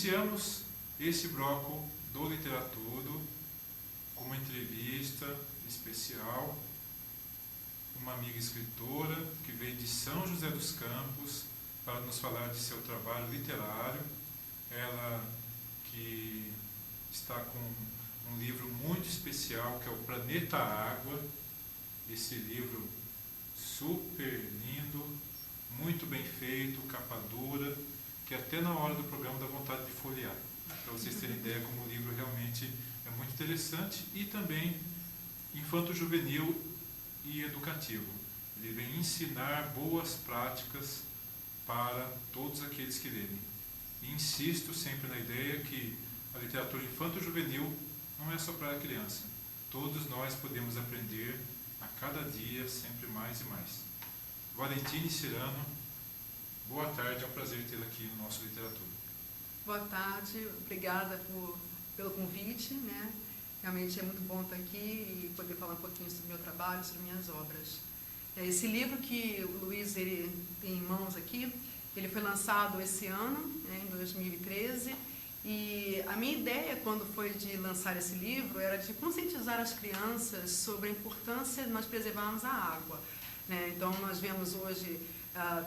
iniciamos esse bloco do Literatudo com uma entrevista especial, uma amiga escritora que veio de São José dos Campos para nos falar de seu trabalho literário. Ela que está com um livro muito especial, que é o Planeta Água. Esse livro super lindo, muito bem feito, capa dura, que até na hora do programa dá vontade de folhear. Para vocês terem ideia como o livro realmente é muito interessante e também infanto-juvenil e educativo. Ele vem ensinar boas práticas para todos aqueles que lerem. E insisto sempre na ideia que a literatura infanto-juvenil não é só para a criança. Todos nós podemos aprender a cada dia, sempre mais e mais. Valentine Cirano, boa tarde, é um prazer tê-la aqui no nosso Literatura. Boa tarde, obrigada pelo convite, né? Realmente é muito bom estar aqui e poder falar um pouquinho sobre o meu trabalho, sobre minhas obras. Esse livro que o Luiz ele tem em mãos aqui, ele foi lançado esse ano, né, em 2013, e a minha ideia quando foi de lançar esse livro era de conscientizar as crianças sobre a importância de nós preservarmos a água, né? Então nós vemos hoje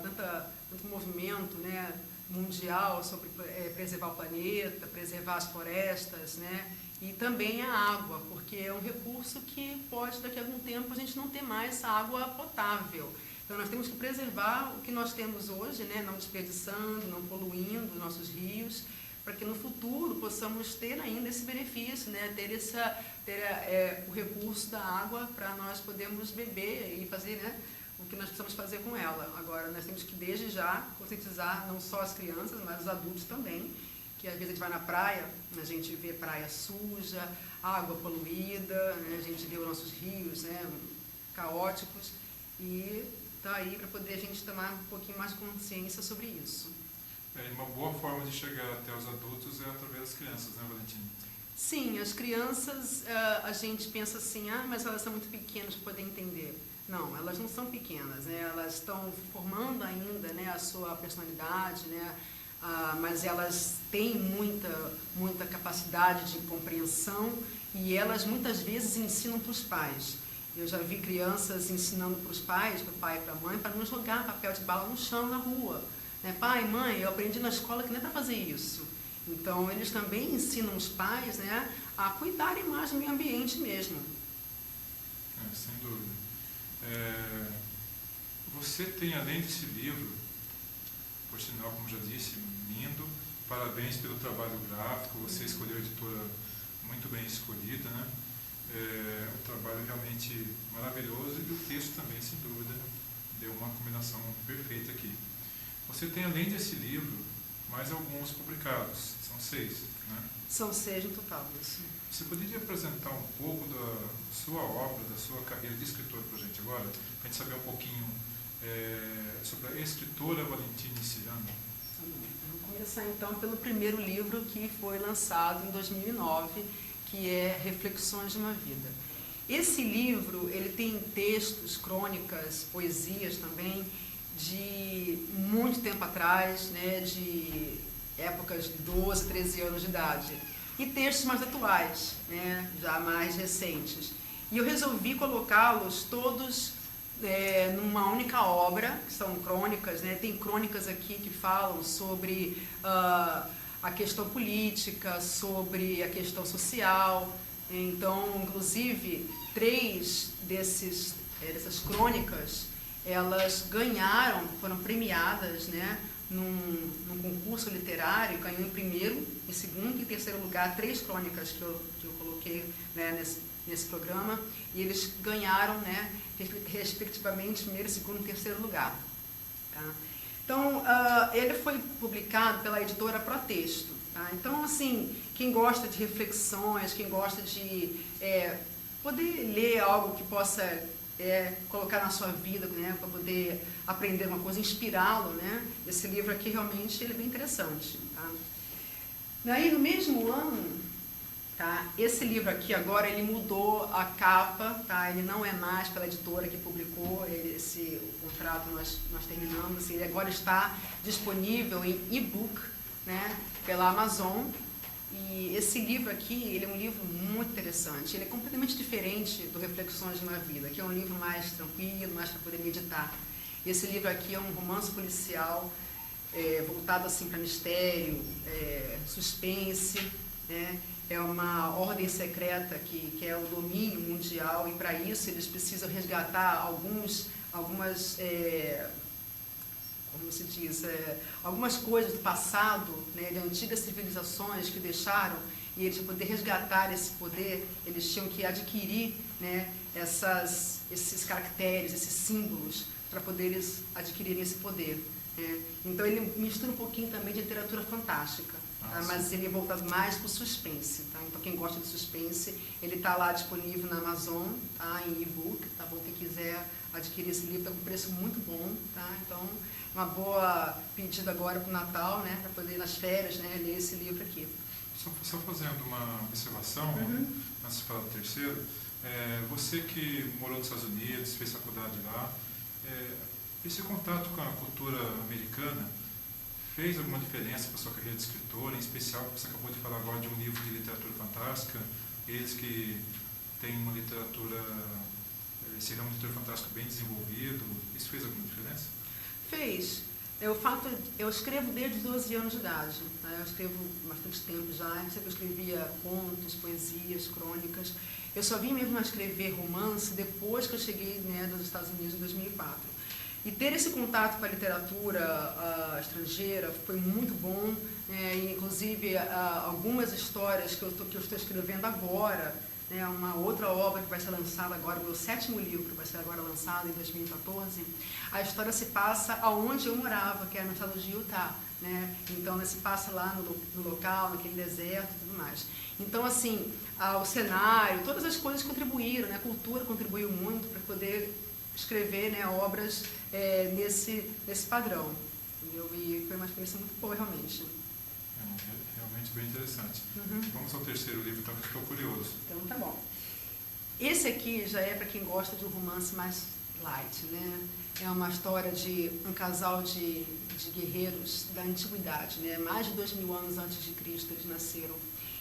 tanto movimento, né, mundial sobre preservar o planeta, preservar as florestas, né? E também a água, porque é um recurso que pode, daqui a algum tempo, a gente não ter mais água potável. Então, nós temos que preservar o que nós temos hoje, né? Não desperdiçando, não poluindo os nossos rios, para que no futuro possamos ter ainda esse benefício, né? Ter o recurso da água para nós podermos beber e fazer, né, o que nós precisamos fazer com ela. Agora, nós temos que, desde já, conscientizar não só as crianças, mas os adultos também, que às vezes a gente vai na praia, a gente vê praia suja, água poluída, né? A gente vê os nossos rios, né, caóticos, e está aí para poder a gente tomar um pouquinho mais consciência sobre isso. Uma boa forma de chegar até os adultos é através das crianças, né, Valentine? Sim, as crianças, a gente pensa assim, mas elas são muito pequenas para poder entender. Não, elas não são pequenas, né? Elas estão formando ainda, né, a sua personalidade, né? Mas elas têm muita capacidade de compreensão e elas muitas vezes ensinam para os pais. Eu já vi crianças ensinando para os pais, para o pai e para a mãe, para não jogar papel de bala no chão na rua. Né? Pai, mãe, eu aprendi na escola que não é para fazer isso. Então, eles também ensinam os pais, né, a cuidarem mais do meio ambiente mesmo. Sem dúvida. Você tem, além desse livro, por sinal, como já disse, lindo, parabéns pelo trabalho gráfico, você escolheu a editora muito bem escolhida, né? Um trabalho realmente maravilhoso e o texto também, sem dúvida, deu uma combinação perfeita aqui. Você tem, além desse livro, mais alguns publicados, são 6, né? São 6 no total, isso. Você poderia apresentar um pouco da sua obra, da sua carreira de escritor para a gente agora? Para a gente saber um pouquinho sobre a escritora Valentine Cirano. Vamos começar então pelo primeiro livro que foi lançado em 2009, que é Reflexões de uma Vida. Esse livro ele tem textos, crônicas, poesias também, de muito tempo atrás, né, de épocas de 12, 13 anos de idade, e textos mais atuais, né, já mais recentes. E eu resolvi colocá-los todos numa única obra, que são crônicas, né? Tem crônicas aqui que falam sobre a questão política, sobre a questão social. Então, inclusive, 3 dessas crônicas, elas ganharam, foram premiadas, né, num concurso literário, ganhou em primeiro, em segundo e em terceiro lugar 3 crônicas que eu coloquei, né, nesse programa, e eles ganharam, né, respectivamente primeiro, segundo e terceiro lugar. Tá? Então, ele foi publicado pela editora Protexto. Tá? Então, assim, quem gosta de reflexões, quem gosta de poder ler algo que possa colocar na sua vida, né, para poder aprender uma coisa, inspirá-lo, né? Esse livro aqui realmente ele é bem interessante. Tá? Daí, no mesmo ano, tá, esse livro aqui agora ele mudou a capa, tá? Ele não é mais pela editora que publicou, o contrato nós terminamos, ele agora está disponível em e-book, né, pela Amazon. E esse livro aqui, ele é um livro muito interessante. Ele é completamente diferente do Reflexões de uma Vida, que é um livro mais tranquilo, mais para poder meditar. Esse livro aqui é um romance policial, voltado assim para mistério, suspense, né? É uma ordem secreta que é o domínio mundial, e para isso eles precisam resgatar algumas, como se diz, algumas coisas do passado, né, de antigas civilizações que deixaram, e eles, para poder resgatar esse poder, eles tinham que adquirir, né, esses caracteres, esses símbolos, para poder eles adquirirem esse poder. Né? Então ele mistura um pouquinho também de literatura fantástica, tá? Mas ele é voltado mais para o suspense. Tá? Então quem gosta de suspense, ele está lá disponível na Amazon, tá? Em e-book, tá bom? Quem quiser adquirir esse livro está com preço muito bom, tá? Então uma boa pedida agora para o Natal, né? Para poder ir nas férias, né? Ler esse livro aqui. Só fazendo uma observação, antes de falar do terceiro, você que morou nos Estados Unidos, fez faculdade lá, esse contato com a cultura americana fez alguma diferença para a sua carreira de escritora, em especial, você acabou de falar agora de um livro de literatura fantástica, eles que têm uma literatura, esse ramo de literatura fantástica bem desenvolvido, isso fez alguma diferença? Fez. Eu escrevo desde os 12 anos de idade, né? Eu escrevo bastante tempo já, eu sempre escrevia contos, poesias, crônicas. Eu só vim mesmo a escrever romance depois que eu cheguei, né, dos Estados Unidos em 2004. E ter esse contato com a literatura estrangeira foi muito bom, e, inclusive algumas histórias que eu estou escrevendo agora, né, uma outra obra que vai ser lançada agora, o meu 7º livro vai ser agora lançado em 2014, a história se passa aonde eu morava, que é no estado de Utah, né? Então se passa lá no local, naquele deserto e tudo mais. Então assim, o cenário, todas as coisas contribuíram, né? A cultura contribuiu muito para poder escrever, né, obras nesse padrão. E foi uma experiência muito boa, realmente. Realmente bem interessante. Vamos ao terceiro livro, então, que estou curioso. Então, tá bom. Esse aqui já é para quem gosta de um romance mais light, né? É uma história de um casal de guerreiros da antiguidade, né? Mais de 2000 anos antes de Cristo eles nasceram.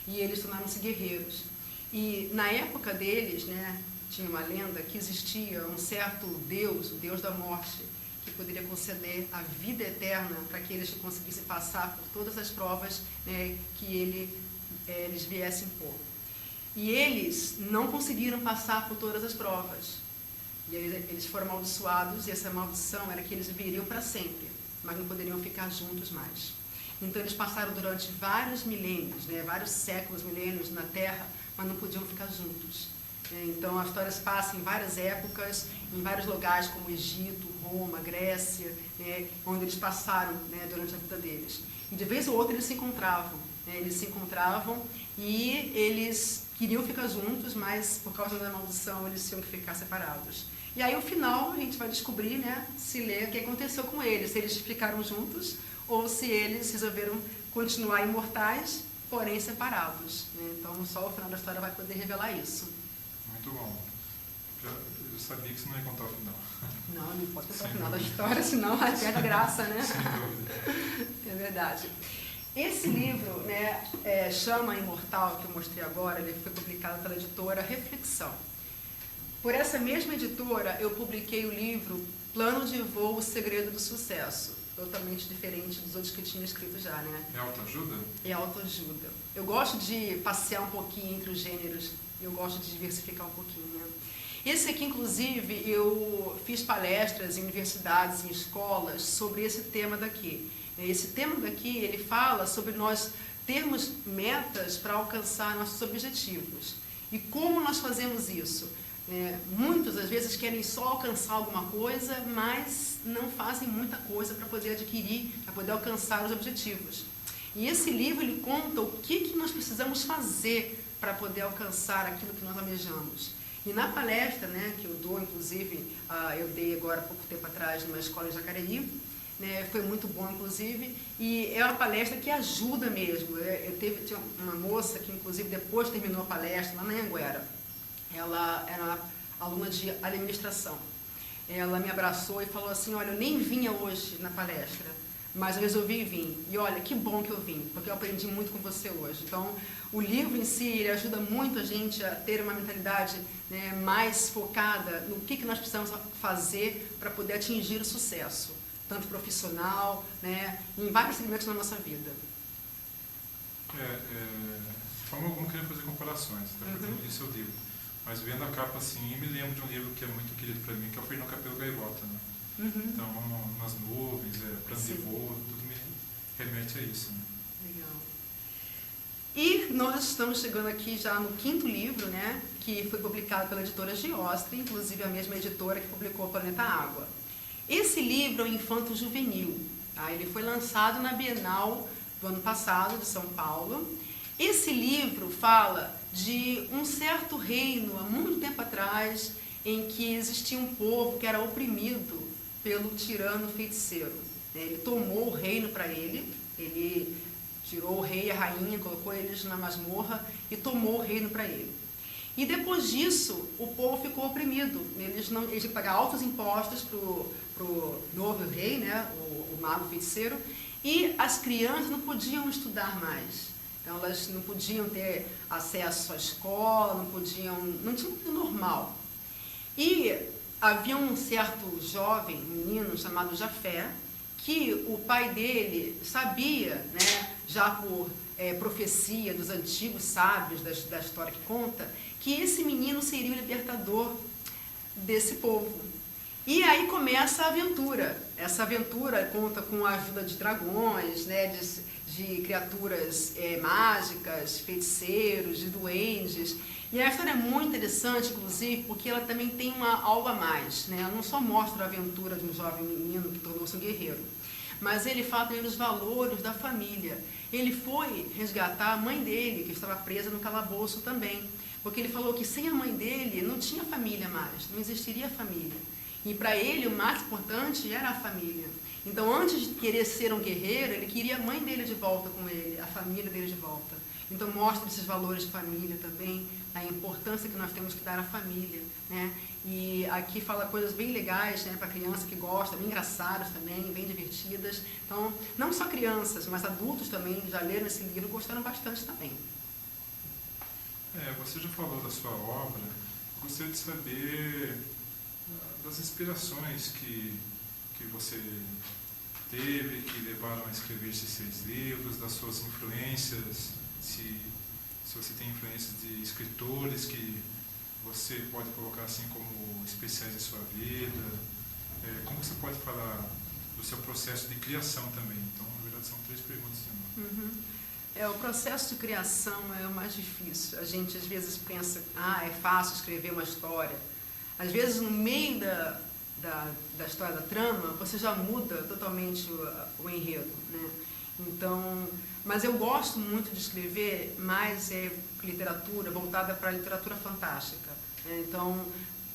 E eles tornaram-se guerreiros. E na época deles, né, tinha uma lenda que existia um certo Deus, o Deus da morte, que poderia conceder a vida eterna para que eles conseguissem passar por todas as provas, né, que eles viessem por. E eles não conseguiram passar por todas as provas. E eles foram amaldiçoados, e essa maldição era que eles viveriam para sempre, mas não poderiam ficar juntos mais. Então eles passaram durante vários milênios, né, vários séculos, milênios na Terra, mas não podiam ficar juntos. Então a história se passa em várias épocas, em vários lugares como Egito, Roma, Grécia, né, onde eles passaram, né, durante a vida deles. E de vez ou outra eles se encontravam, né, e eles queriam ficar juntos, mas por causa da maldição eles tinham que ficar separados. E aí, no final, a gente vai descobrir, né, se ler o que aconteceu com eles, se eles ficaram juntos ou se eles resolveram continuar imortais, porém separados. Né? Então, só o final da história vai poder revelar isso. Muito bom. Eu sabia que você não ia contar o final. Não pode contar o final da história, senão vai perde a graça, né? Sem dúvida. É verdade. Esse livro, né, Chama Imortal, que eu mostrei agora, ele foi publicado pela editora Reflexão. Por essa mesma editora, eu publiquei o livro Plano de Voo, O Segredo do Sucesso. Totalmente diferente dos outros que eu tinha escrito já, né? É autoajuda? É autoajuda. Eu gosto de passear um pouquinho entre os gêneros, eu gosto de diversificar um pouquinho, né? Esse aqui, inclusive, eu fiz palestras em universidades, em escolas, sobre esse tema daqui. Esse tema daqui, ele fala sobre nós termos metas para alcançar nossos objetivos. E como nós fazemos isso? Muitos, às vezes, querem só alcançar alguma coisa, mas não fazem muita coisa para poder adquirir, para poder alcançar os objetivos. E esse livro, ele conta o que nós precisamos fazer para poder alcançar aquilo que nós almejamos. E na palestra, né, que eu dou, inclusive, eu dei agora, pouco tempo atrás, numa escola em Jacareí, né, foi muito bom, inclusive, e é uma palestra que ajuda mesmo. Tinha uma moça que, inclusive, depois terminou a palestra, lá na Anhanguera. Ela era aluna de administração. Ela me abraçou e falou assim, olha, eu nem vinha hoje na palestra, mas eu resolvi vir. E olha, que bom que eu vim, porque eu aprendi muito com você hoje. Então, o livro em si, ele ajuda muito a gente a ter uma mentalidade, né, mais focada no que nós precisamos fazer para poder atingir o sucesso, tanto profissional, né, em vários segmentos da nossa vida. De forma alguma eu queria fazer comparações, até porque eu não li seu livro. Mas vendo a capa assim, eu me lembro de um livro que é muito querido para mim, que é o Fernão Capelo Gaivota, né? Então, nas nuvens, plano de voo, tudo me remete a isso, né? Legal. E nós estamos chegando aqui já no 5º livro, né, que foi publicado pela editora Giostre, inclusive a mesma editora que publicou o Planeta Água. Esse livro é o Infanto Juvenil. Tá? Ele foi lançado na Bienal do ano passado, de São Paulo. Esse livro fala de um certo reino, há muito tempo atrás, em que existia um povo que era oprimido pelo tirano feiticeiro. Ele tomou o reino para ele tirou o rei e a rainha, colocou eles na masmorra e tomou o reino para ele. E depois disso, o povo ficou oprimido. Eles tinham que pagar altos impostos para o novo rei, né, o mago feiticeiro, e as crianças não podiam estudar mais. Então, elas não podiam ter acesso à escola, não tinha tudo normal. E havia um certo jovem, menino, chamado Jafé, que o pai dele sabia, né, já por profecia dos antigos sábios da história que conta, que esse menino seria o libertador desse povo. E aí começa a aventura. Essa aventura conta com a ajuda de dragões, né, de criaturas mágicas, feiticeiros, de duendes. E a história é muito interessante, inclusive, porque ela também tem algo a mais, né? Ela não só mostra a aventura de um jovem menino que tornou-se um guerreiro, mas ele fala também dos valores da família. Ele foi resgatar a mãe dele, que estava presa no calabouço também, porque ele falou que sem a mãe dele não tinha família mais, não existiria família. E para ele o mais importante era a família. Então, antes de querer ser um guerreiro, ele queria a mãe dele de volta com ele, a família dele de volta. Então, mostra esses valores de família também, a importância que nós temos que dar à família, né? E aqui fala coisas bem legais, né, para criança que gosta, bem engraçadas também, bem divertidas. Então, não só crianças, mas adultos também já leram esse livro e gostaram bastante também. Você já falou da sua obra. Gostaria de saber das inspirações que você teve, que levaram a escrever esses 6 livros, das suas influências, se você tem influências de escritores que você pode colocar assim como especiais em sua vida. Como você pode falar do seu processo de criação também? Então, na verdade, são 3 perguntas. O processo de criação é o mais difícil. A gente às vezes pensa, é fácil escrever uma história. Às vezes, no meio da história, da trama, você já muda totalmente o enredo, né? Então, mas eu gosto muito de escrever mais literatura voltada para a literatura fantástica, né? Então,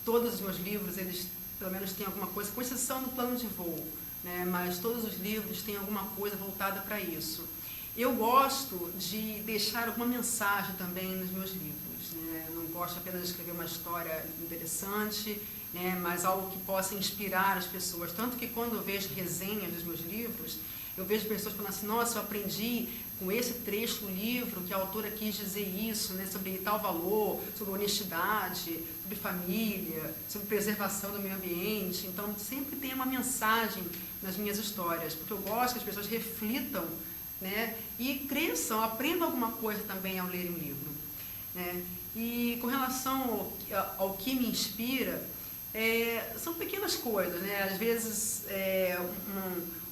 todos os meus livros, eles pelo menos têm alguma coisa, com exceção do Plano de Voo, né? Mas todos os livros têm alguma coisa voltada para isso. Eu gosto de deixar alguma mensagem também nos meus livros, né? Eu não gosto apenas de escrever uma história interessante, né, mas algo que possa inspirar as pessoas. Tanto que quando eu vejo resenhas dos meus livros, eu vejo pessoas falando assim, nossa, eu aprendi com esse trecho do livro que a autora quis dizer isso, né, sobre tal valor, sobre honestidade, sobre família, sobre preservação do meio ambiente. Então, sempre tem uma mensagem nas minhas histórias, porque eu gosto que as pessoas reflitam, né, e cresçam, aprendam alguma coisa também ao lerem um livro, né? E com relação ao que me inspira, são pequenas coisas, né? Às vezes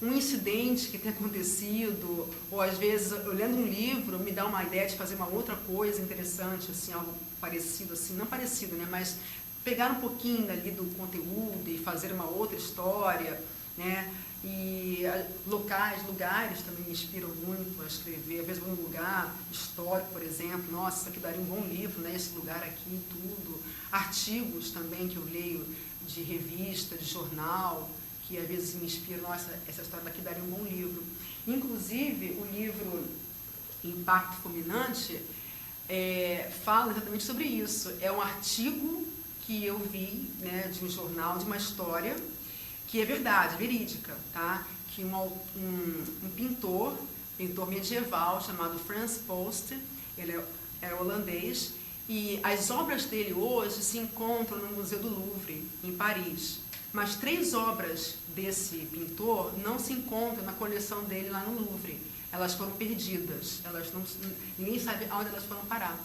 um incidente que tem acontecido, ou às vezes eu lendo um livro me dá uma ideia de fazer uma outra coisa interessante, assim, algo parecido, assim, não parecido, né? Mas pegar um pouquinho ali do conteúdo e fazer uma outra história, né? E lugares também me inspiram muito a escrever. Às vezes vou num lugar histórico, por exemplo, nossa, isso aqui daria um bom livro, né? Esse lugar aqui, tudo. Artigos também que eu leio de revista, de jornal, que às vezes me inspiram, nossa, essa história daqui daria um bom livro. Inclusive, o livro Impacto Fulminante fala exatamente sobre isso. É um artigo que eu vi, né, de um jornal, de uma história, que é verdade, verídica, tá? que um pintor medieval chamado Frans Post, ele é holandês, e as obras dele hoje se encontram no Museu do Louvre, em Paris. Mas 3 obras desse pintor não se encontram na coleção dele lá no Louvre. Elas foram perdidas, ninguém sabe onde elas foram parar.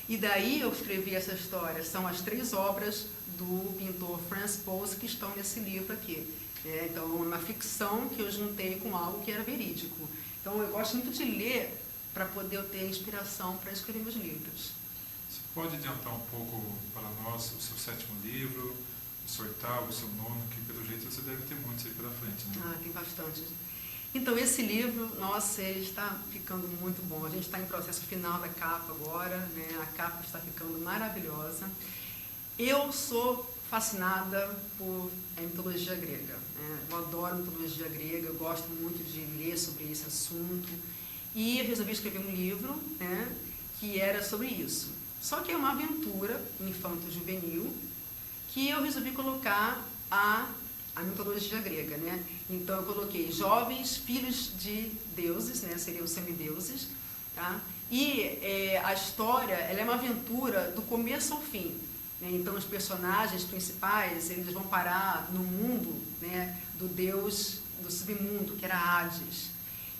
E daí eu escrevi essa história. São as 3 obras do pintor Frans Post que estão nesse livro aqui. Então, é uma ficção que eu juntei com algo que era verídico. Então, eu gosto muito de ler para poder ter inspiração para escrever meus livros. Você pode adiantar um pouco para nós o seu 7º livro, o seu 8º, o seu 9º, que pelo jeito você deve ter muitos aí pela frente, né? Ah, tem bastante. Então, esse livro, nossa, ele está ficando muito bom. A gente está em processo final da capa agora, né? A capa está ficando maravilhosa. Eu sou fascinada por mitologia grega, né? Eu adoro mitologia grega, eu gosto muito de ler sobre esse assunto. E eu resolvi escrever um livro, né, que era sobre isso. Só que é uma aventura infanto-juvenil que eu resolvi colocar a mitologia grega, né? Então eu coloquei jovens filhos de deuses, né? Seriam semideuses, tá? E a história, ela é uma aventura do começo ao fim, né? Então os personagens principais, eles vão parar no mundo, né, do deus do submundo, que era Hades.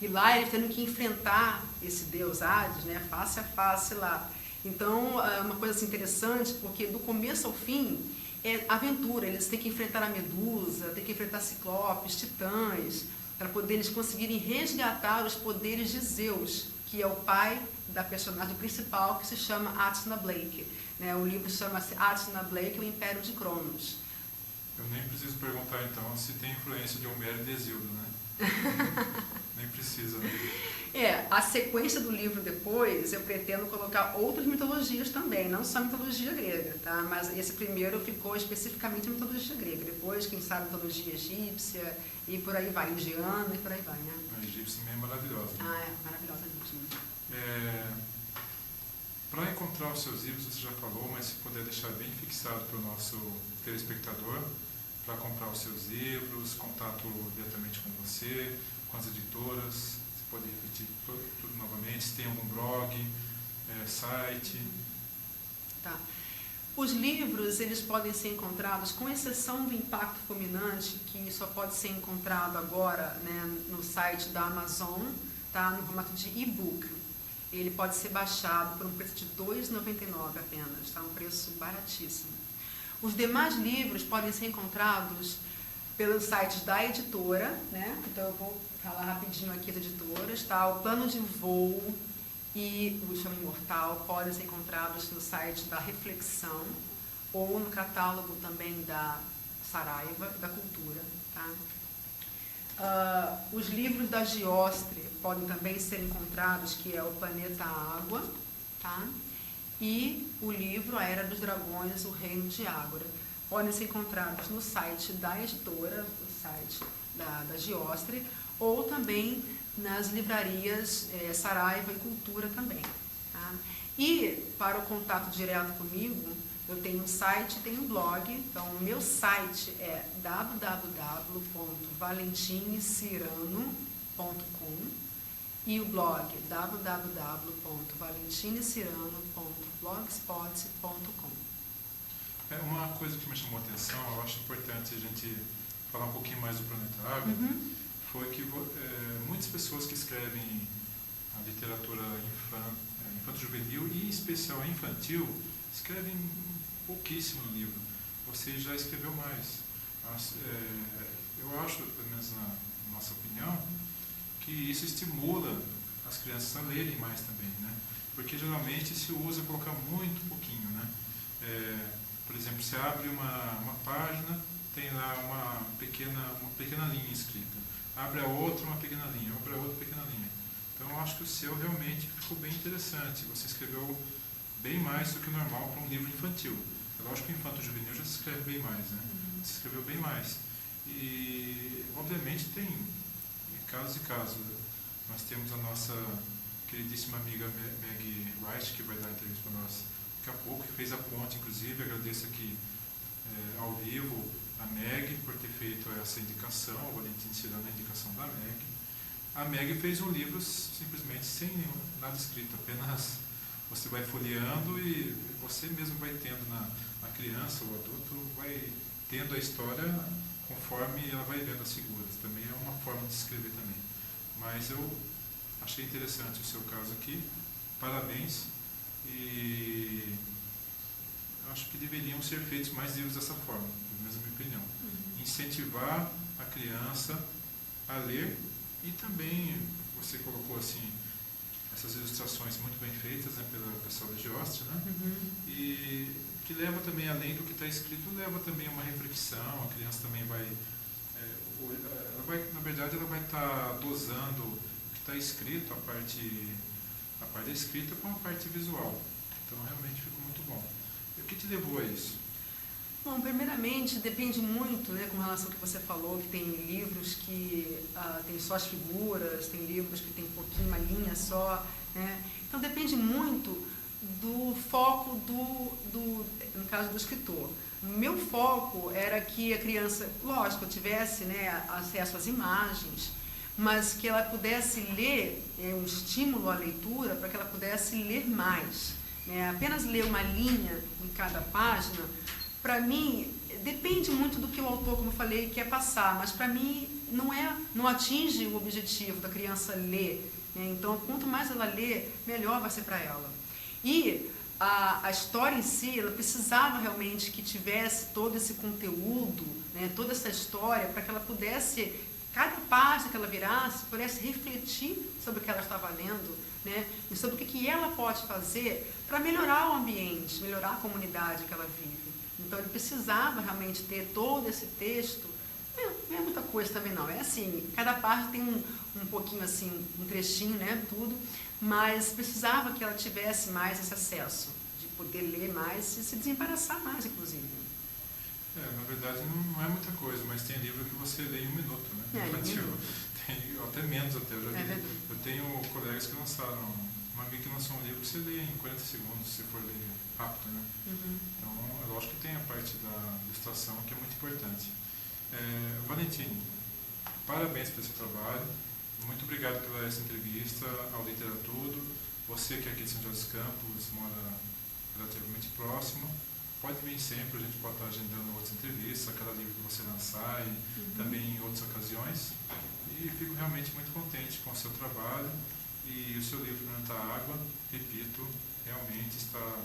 E lá eles tendo que enfrentar esse deus Hades, né, face a face lá. Então é uma coisa assim, interessante, porque do começo ao fim é aventura. Eles têm que enfrentar a Medusa, têm que enfrentar Ciclopes, Titãs, para poder eles conseguirem resgatar os poderes de Zeus, que é o pai da personagem principal, que se chama Athena Blake, né? O livro chama-se Athena Blake, o Império de Cronos. Eu nem preciso perguntar então se tem influência de Homero e de Hesíodo, né? Nem precisa. A sequência do livro depois, eu pretendo colocar outras mitologias também, não só a mitologia grega, tá? Mas esse primeiro ficou especificamente a mitologia grega. Depois, quem sabe, mitologia egípcia e por aí vai, indiana e por aí vai, né? A egípcia também é maravilhosa. Ah, é maravilhosa a egípcia. Para encontrar os seus livros, você já falou, mas se puder deixar bem fixado para o nosso telespectador, para comprar os seus livros, contato diretamente com você, com as editoras, você pode repetir tudo novamente, se tem algum blog, site. Tá. Os livros, eles podem ser encontrados, com exceção do Impacto Fulminante, que só pode ser encontrado agora, né, no site da Amazon, tá, no formato de e-book. Ele pode ser baixado por um preço de R$ 2,99 apenas, tá, um preço baratíssimo. Os demais livros podem ser encontrados pelos sites da editora, né? Então eu vou falar rapidinho aqui das editoras, tá? O Plano de Voo e o Chama Imortal podem ser encontrados no site da Reflexão ou no catálogo também da Saraiva, da Cultura, tá? Os livros da Giostre podem também ser encontrados, que é o Planeta Água, tá? E o livro A Era dos Dragões, O Reino de Ágora, podem ser encontrados no site da editora, no site da Giostre, ou também nas livrarias Saraiva e Cultura também. Tá? E para o contato direto comigo, eu tenho um site e tenho um blog. Então, o meu site é www.valentinecirano.com e o blog www.valentinecirano.blogspot.com. Uma coisa que me chamou a atenção, eu acho importante a gente falar um pouquinho mais do Planeta Água, foi que muitas pessoas que escrevem a literatura infanto-juvenil e em especial a infantil, escrevem pouquíssimo no livro. Você já escreveu mais. Eu acho, pelo menos na nossa opinião, que isso estimula as crianças a lerem mais também, né? Porque geralmente se usa colocar muito pouquinho, né? Por exemplo, você abre uma página, tem lá uma pequena linha escrita. Abre a outra, uma pequena linha. Abre a outra, pequena linha. Então, eu acho que o seu realmente ficou bem interessante. Você escreveu bem mais do que o normal para um livro infantil. É lógico que o infanto-juvenil já se escreve bem mais, né? Você escreveu bem mais. E, obviamente, tem casos e casos. Nós temos a nossa queridíssima amiga Meg Wright, que vai dar entrevista para nós daqui a pouco, que fez a ponte, inclusive, agradeço aqui ao vivo a Meg por ter feito essa indicação, o Valentim tirando a indicação da Meg. A Meg fez um livro simplesmente sem nada escrito, apenas você vai folheando e você mesmo vai tendo a criança, o adulto, vai tendo a história conforme ela vai vendo as figuras. Também é uma forma de escrever também. Mas eu achei interessante o seu caso aqui. Parabéns. E acho que deveriam ser feitos mais livros dessa forma, pelo menos a minha opinião. Incentivar a criança a ler e também, você colocou assim, essas ilustrações muito bem feitas, né, pelo pessoal da Geostre, né? E que leva também, além do que está escrito, leva também uma reflexão, a criança também vai, na verdade, ela vai estar dosando o que está escrito, a parte da escrita com a parte visual. Então, realmente ficou muito bom. E o que te levou a isso? Bom, primeiramente, depende muito, né, com relação ao que você falou, que tem livros que tem só as figuras, tem livros que tem um pouquinho, uma linha só, né? Então, depende muito do foco no caso do escritor. O meu foco era que a criança, lógico, tivesse, né, acesso às imagens, mas que ela pudesse ler, um estímulo à leitura, para que ela pudesse ler mais. Né? Apenas ler uma linha em cada página, para mim, depende muito do que o autor, como eu falei, quer passar, mas para mim não atinge o objetivo da criança ler. Né? Então, quanto mais ela lê, melhor vai ser para ela. E a história em si, ela precisava realmente que tivesse todo esse conteúdo, né? Toda essa história, para que ela pudesse, cada página que ela virasse, pudesse refletir sobre o que ela estava lendo, né? E sobre o que ela pode fazer para melhorar o ambiente, melhorar a comunidade que ela vive. Então, ele precisava realmente ter todo esse texto. Não é muita coisa também, não. É assim, cada página tem um pouquinho assim, um trechinho, né, tudo, mas precisava que ela tivesse mais esse acesso, de poder ler mais e se desembaraçar mais, inclusive. Na verdade, não é muita coisa, mas tem livro que você lê em 1 minuto, né? Tem até menos, até. Eu tenho colegas que lançaram, uma amiga que lançou um livro que você lê em 40 segundos, se for ler rápido, né? Então, eu acho que tem a parte da ilustração que é muito importante. Valentim, parabéns pelo seu trabalho. Muito obrigado pela essa entrevista ao Literatudo. Você que é aqui de São José dos Campos, mora relativamente próximo, pode vir sempre, a gente pode estar agendando outras entrevistas, a cada livro que você lançar e também em outras ocasiões. E fico realmente muito contente com o seu trabalho e o seu livro Planeta Água, repito, realmente está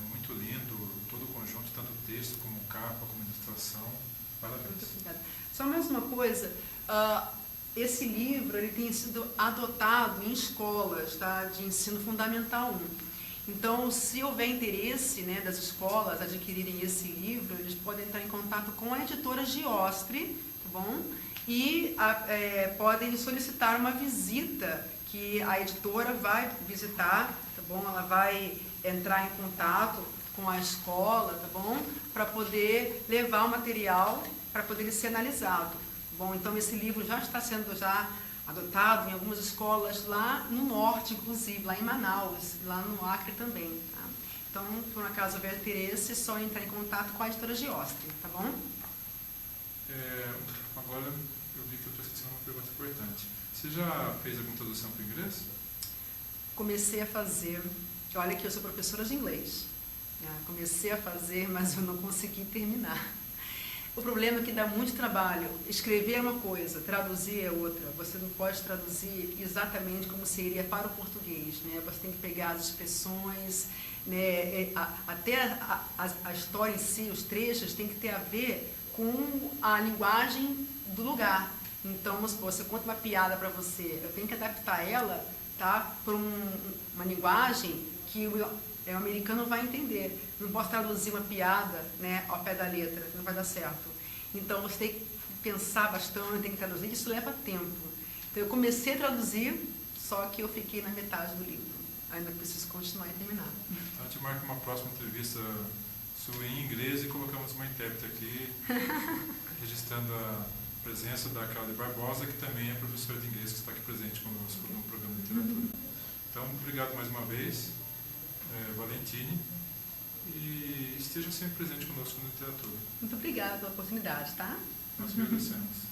muito lindo, todo o conjunto, tanto o texto como capa, como ilustração. Parabéns. Muito obrigada. Só mais uma coisa, esse livro ele tem sido adotado em escolas, tá, de ensino fundamental 1. Então, se houver interesse, né, das escolas adquirirem esse livro, eles podem entrar em contato com a editora Geostre, tá bom? E podem solicitar uma visita que a editora vai visitar, tá bom? Ela vai entrar em contato com a escola, tá bom? Para poder levar o material para poder ser analisado. Bom, então esse livro já está sendo adotado em algumas escolas lá no norte, inclusive, lá em Manaus, lá no Acre também. Tá? Então, por um acaso houver interesse, é só entrar em contato com a editora Geostre, tá bom? Agora eu vi que eu estou esquecendo uma pergunta importante. Você já fez alguma tradução para o inglês? Comecei a fazer. Olha que eu sou professora de inglês. Comecei a fazer, mas eu não consegui terminar. O problema é que dá muito trabalho. Escrever é uma coisa, traduzir é outra. Você não pode traduzir exatamente como seria para o português, né? Você tem que pegar as expressões, né? Até a história em si, os trechos, tem que ter a ver com a linguagem do lugar. Então, vamos supor, você conta uma piada para você, eu tenho que adaptar ela, tá, para uma linguagem que o americano vai entender. Não posso traduzir uma piada, né, ao pé da letra, não vai dar certo. Então, você tem que pensar bastante, tem que traduzir, isso leva tempo. Então, eu comecei a traduzir, só que eu fiquei na metade do livro. Ainda preciso continuar e terminar. Então, a gente marca uma próxima entrevista sua em inglês e colocamos uma intérprete aqui, registrando a presença da Cláudia Barbosa, que também é professora de inglês, que está aqui presente conosco no programa de literatura. Então, obrigado mais uma vez, Valentine. e esteja sempre presente conosco no Literatura. Muito obrigada pela oportunidade, tá? Nós que agradecemos.